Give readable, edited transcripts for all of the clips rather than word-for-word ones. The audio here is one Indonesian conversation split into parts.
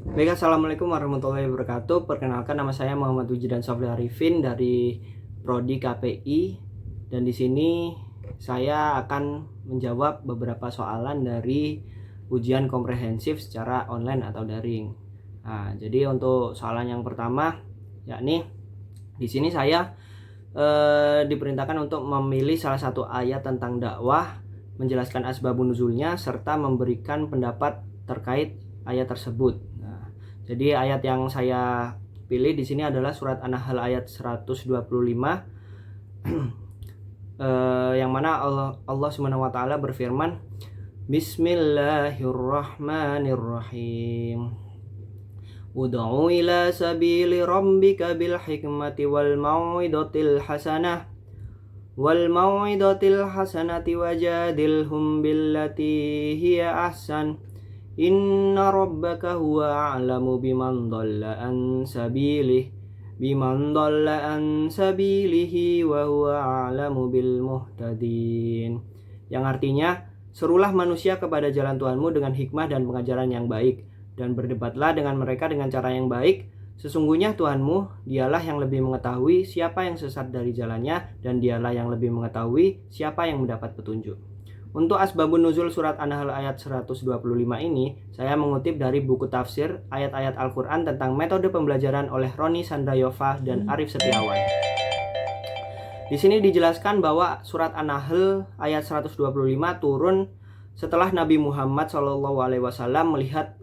Baik, assalamualaikum warahmatullahi wabarakatuh. Perkenalkan, nama saya Muhammad Wijidan Sofli Arifin dari Prodi KPI, dan di sini saya akan menjawab beberapa soalan dari ujian komprehensif secara online atau daring. Nah, jadi untuk soalan yang pertama, yakni di sini saya diperintahkan untuk memilih salah satu ayat tentang dakwah, menjelaskan asbabun nuzulnya, serta memberikan pendapat terkait ayat tersebut. Nah, jadi ayat yang saya pilih di sini adalah surat An-Nahl ayat 125, yang mana Allah Subhanahu wa taala berfirman, Bismillahirrahmanirrahim. Ud'u ila sabili rabbika bil hikmati wal mau'izatil hasanati wajadilhum billati hiya ahsan. Inna rabbaka huwa a'lamu biman dhalla an sabilihi wa huwa a'lamu bil muhtadin. Yang artinya, serulah manusia kepada jalan Tuhanmu dengan hikmah dan pengajaran yang baik, dan berdebatlah dengan mereka dengan cara yang baik. Sesungguhnya Tuhanmu, dialah yang lebih mengetahui siapa yang sesat dari jalannya, dan dialah yang lebih mengetahui siapa yang mendapat petunjuk. Untuk asbabun nuzul surat An-Nahl ayat 125 ini, saya mengutip dari buku tafsir ayat-ayat Al-Quran tentang metode pembelajaran oleh Roni Sandrayova dan Arif Setiawan. Di sini dijelaskan bahwa surat An-Nahl ayat 125 turun setelah Nabi Muhammad SAW melihat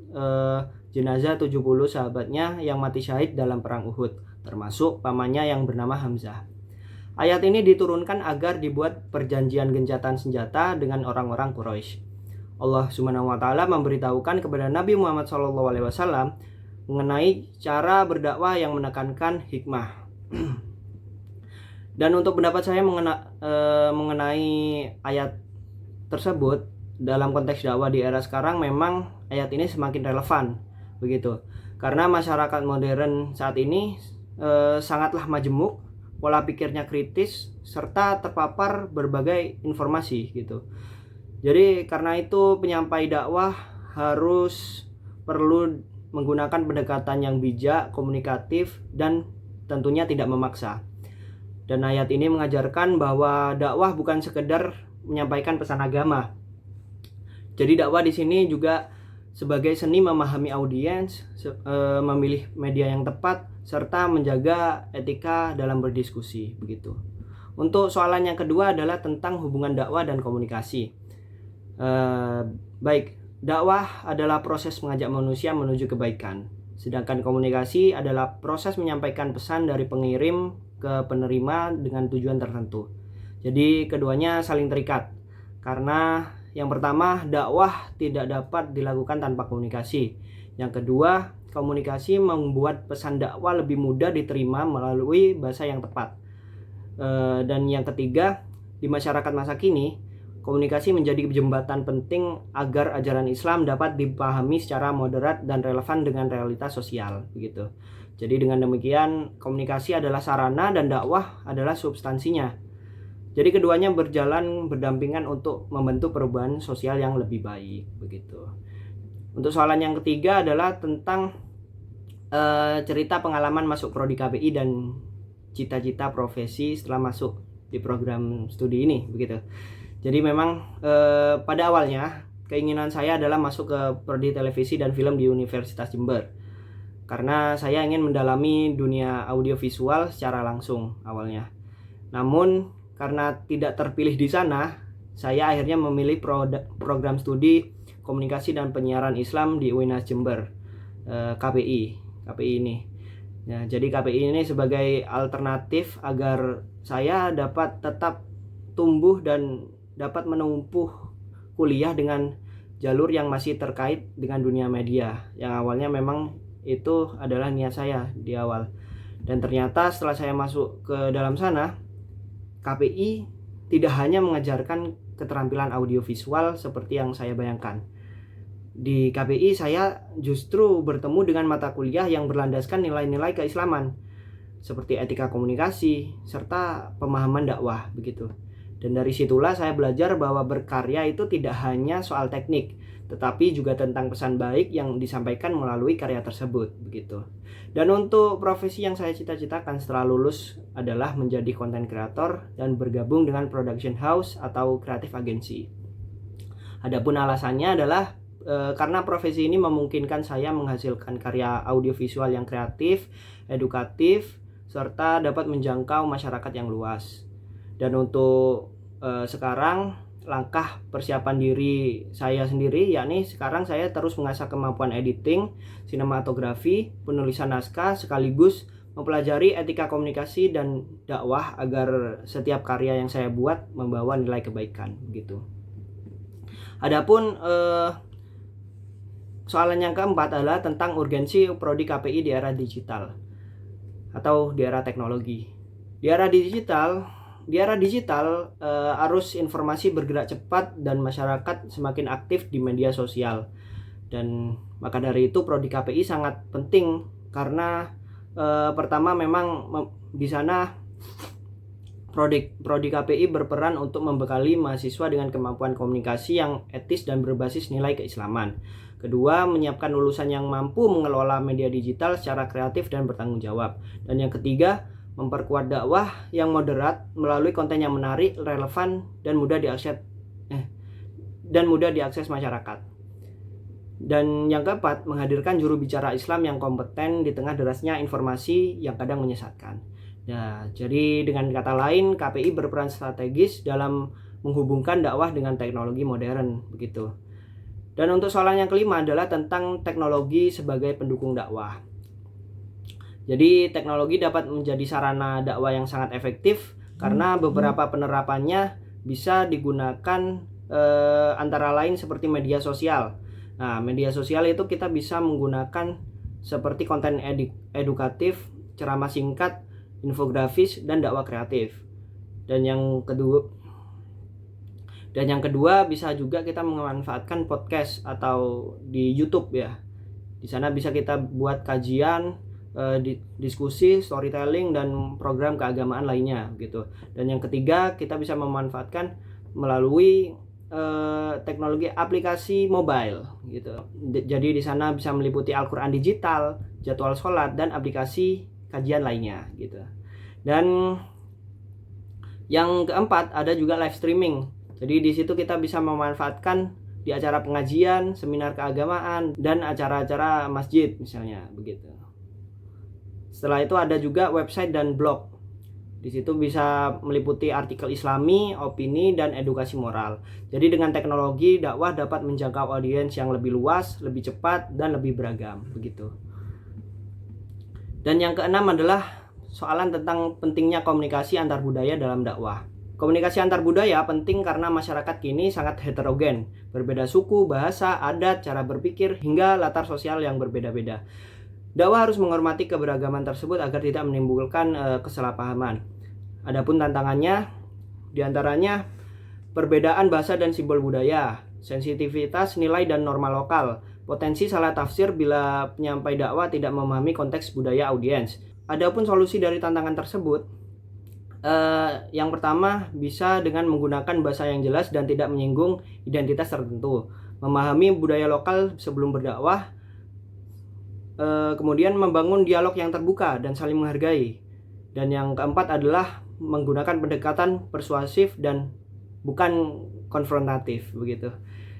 jenazah 70 sahabatnya yang mati syahid dalam perang Uhud, termasuk pamannya yang bernama Hamzah. Ayat ini diturunkan agar dibuat perjanjian gencatan senjata dengan orang-orang Quraisy. Allah Subhanahu wa taala memberitahukan kepada Nabi Muhammad SAW mengenai cara berdakwah yang menekankan hikmah. Dan untuk pendapat saya mengenai ayat tersebut dalam konteks dakwah di era sekarang, memang ayat ini semakin relevan begitu. Karena masyarakat modern saat ini sangatlah majemuk, pola pikirnya kritis, serta terpapar berbagai informasi gitu. Jadi karena itu penyampai dakwah harus perlu menggunakan pendekatan yang bijak, komunikatif, dan tentunya tidak memaksa. Dan ayat ini mengajarkan bahwa dakwah bukan sekedar menyampaikan pesan agama. Jadi dakwah di sini juga sebagai seni memahami audiens, memilih media yang tepat, serta menjaga etika dalam berdiskusi begitu. Untuk soalan yang kedua adalah tentang hubungan dakwah dan komunikasi. Baik, dakwah adalah proses mengajak manusia menuju kebaikan, sedangkan komunikasi adalah proses menyampaikan pesan dari pengirim ke penerima dengan tujuan tertentu. Jadi keduanya saling terikat, karena yang pertama, dakwah tidak dapat dilakukan tanpa komunikasi. Yang kedua, komunikasi membuat pesan dakwah lebih mudah diterima melalui bahasa yang tepat. Dan yang ketiga, di masyarakat masa kini, komunikasi menjadi jembatan penting agar ajaran Islam dapat dipahami secara moderat dan relevan dengan realitas sosial, begitu. Jadi dengan demikian, komunikasi adalah sarana dan dakwah adalah substansinya. Jadi keduanya berjalan berdampingan untuk membentuk perubahan sosial yang lebih baik, begitu. Untuk soalan yang ketiga adalah tentang cerita pengalaman masuk prodi KPI dan cita-cita profesi setelah masuk di program studi ini, begitu. Jadi memang pada awalnya keinginan saya adalah masuk ke prodi televisi dan film di Universitas Jember, karena saya ingin mendalami dunia audiovisual secara langsung awalnya. Namun karena tidak terpilih di sana, saya akhirnya memilih program studi komunikasi dan penyiaran Islam di UINAS Jember, KPI ini. Ya, jadi KPI ini sebagai alternatif agar saya dapat tetap tumbuh dan dapat menempuh kuliah dengan jalur yang masih terkait dengan dunia media, yang awalnya memang itu adalah niat saya di awal. Dan ternyata setelah saya masuk ke dalam sana, KPI tidak hanya mengajarkan keterampilan audiovisual seperti yang saya bayangkan. Di KPI saya justru bertemu dengan mata kuliah yang berlandaskan nilai-nilai keislaman, seperti etika komunikasi serta pemahaman dakwah, begitu. Dan dari situlah saya belajar bahwa berkarya itu tidak hanya soal teknik, tetapi juga tentang pesan baik yang disampaikan melalui karya tersebut, begitu. Dan untuk profesi yang saya cita-citakan setelah lulus adalah menjadi content creator dan bergabung dengan production house atau creative agency. Adapun alasannya adalah karena profesi ini memungkinkan saya menghasilkan karya audiovisual yang kreatif, edukatif, serta dapat menjangkau masyarakat yang luas. Dan untuk sekarang langkah persiapan diri saya sendiri, yakni sekarang saya terus mengasah kemampuan editing, sinematografi, penulisan naskah, sekaligus mempelajari etika komunikasi dan dakwah agar setiap karya yang saya buat membawa nilai kebaikan, gitu. Adapun soalan yang keempat adalah tentang urgensi prodi KPI di era digital atau di era teknologi. Di era digital, arus informasi bergerak cepat dan masyarakat semakin aktif di media sosial. Dan maka dari itu prodi KPI sangat penting karena pertama memang di sana prodi KPI berperan untuk membekali mahasiswa dengan kemampuan komunikasi yang etis dan berbasis nilai keislaman. Kedua, menyiapkan lulusan yang mampu mengelola media digital secara kreatif dan bertanggung jawab. Dan yang ketiga, memperkuat dakwah yang moderat melalui konten yang menarik, relevan, dan mudah diakses masyarakat. Dan yang keempat, menghadirkan juru bicara Islam yang kompeten di tengah derasnya informasi yang kadang menyesatkan. Nah, jadi dengan kata lain, KPI berperan strategis dalam menghubungkan dakwah dengan teknologi modern, begitu. Dan untuk soalan yang kelima adalah tentang teknologi sebagai pendukung dakwah. Jadi teknologi dapat menjadi sarana dakwah yang sangat efektif karena beberapa penerapannya bisa digunakan antara lain seperti media sosial. Nah, media sosial itu kita bisa menggunakan seperti konten edukatif, ceramah singkat, infografis, dan dakwah kreatif. Dan yang kedua bisa juga kita memanfaatkan podcast atau di YouTube ya. Di sana bisa kita buat kajian, diskusi, storytelling, dan program keagamaan lainnya gitu. Dan yang ketiga, kita bisa memanfaatkan melalui teknologi aplikasi mobile gitu. Jadi di sana bisa meliputi Al-Qur'an digital, jadwal sholat, dan aplikasi kajian lainnya gitu. Dan yang keempat ada juga live streaming. Jadi di situ kita bisa memanfaatkan di acara pengajian, seminar keagamaan, dan acara-acara masjid misalnya begitu. Setelah itu ada juga website dan blog. Di situ bisa meliputi artikel Islami, opini, dan edukasi moral. Jadi dengan teknologi dakwah dapat menjangkau audiens yang lebih luas, lebih cepat, dan lebih beragam begitu. Dan yang keenam adalah soalan tentang pentingnya komunikasi antar budaya dalam dakwah. Komunikasi antar budaya penting karena masyarakat kini sangat heterogen, berbeda suku, bahasa, adat, cara berpikir, hingga latar sosial yang berbeda-beda. Dakwah harus menghormati keberagaman tersebut agar tidak menimbulkan kesalahpahaman. Adapun tantangannya diantaranya perbedaan bahasa dan simbol budaya, sensitivitas nilai dan norma lokal, potensi salah tafsir bila penyampai dakwah tidak memahami konteks budaya audiens. Adapun solusi dari tantangan tersebut, yang pertama bisa dengan menggunakan bahasa yang jelas dan tidak menyinggung identitas tertentu, memahami budaya lokal sebelum berdakwah, kemudian membangun dialog yang terbuka dan saling menghargai. Dan yang keempat adalah menggunakan pendekatan persuasif dan bukan konfrontatif begitu.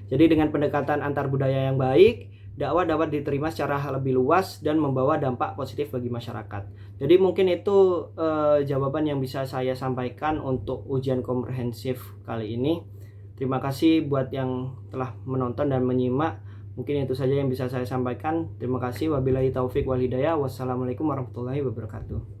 Jadi dengan pendekatan antar budaya yang baik, dakwah dapat diterima secara lebih luas dan membawa dampak positif bagi masyarakat. Jadi mungkin itu jawaban yang bisa saya sampaikan untuk ujian komprehensif kali ini. Terima kasih buat yang telah menonton dan menyimak. Mungkin itu saja yang bisa saya sampaikan. Terima kasih. Wabillahi taufik wal hidayah. Wassalamualaikum warahmatullahi wabarakatuh.